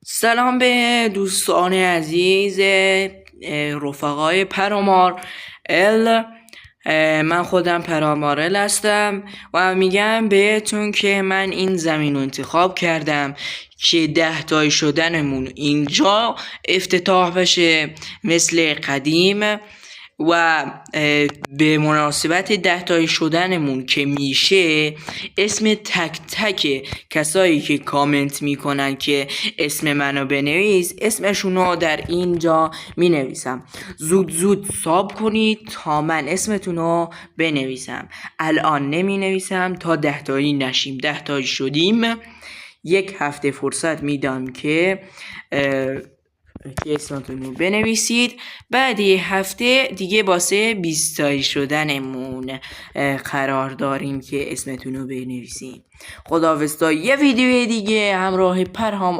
سلام به دوستان عزیز رفقای پرامار ال. من خودم پرامارل هستم و میگم بهتون که من این زمین رو انتخاب کردم که 10 تایی شدنمون اینجا افتتاح بشه مثل قدیم و به مناسبت 10 تایی شدنمون که میشه اسم تک تک کسایی که کامنت میکنن که اسم منو بنویس اسمشونو در اینجا مینویسم. زود ساب کنید تا من اسمتونو بنویسم. الان نمینویسم تا 10 تایی نشیم. 10 تایی شدیم 1 هفته فرصت میدم که اسمتون رو بنویسید. بعد 1 هفته دیگه واسه 20 تایی شدنمون قرار داریم که اسمتون رو بنویسید. خداحافظ تا یه ویدیو دیگه همراه پرهام.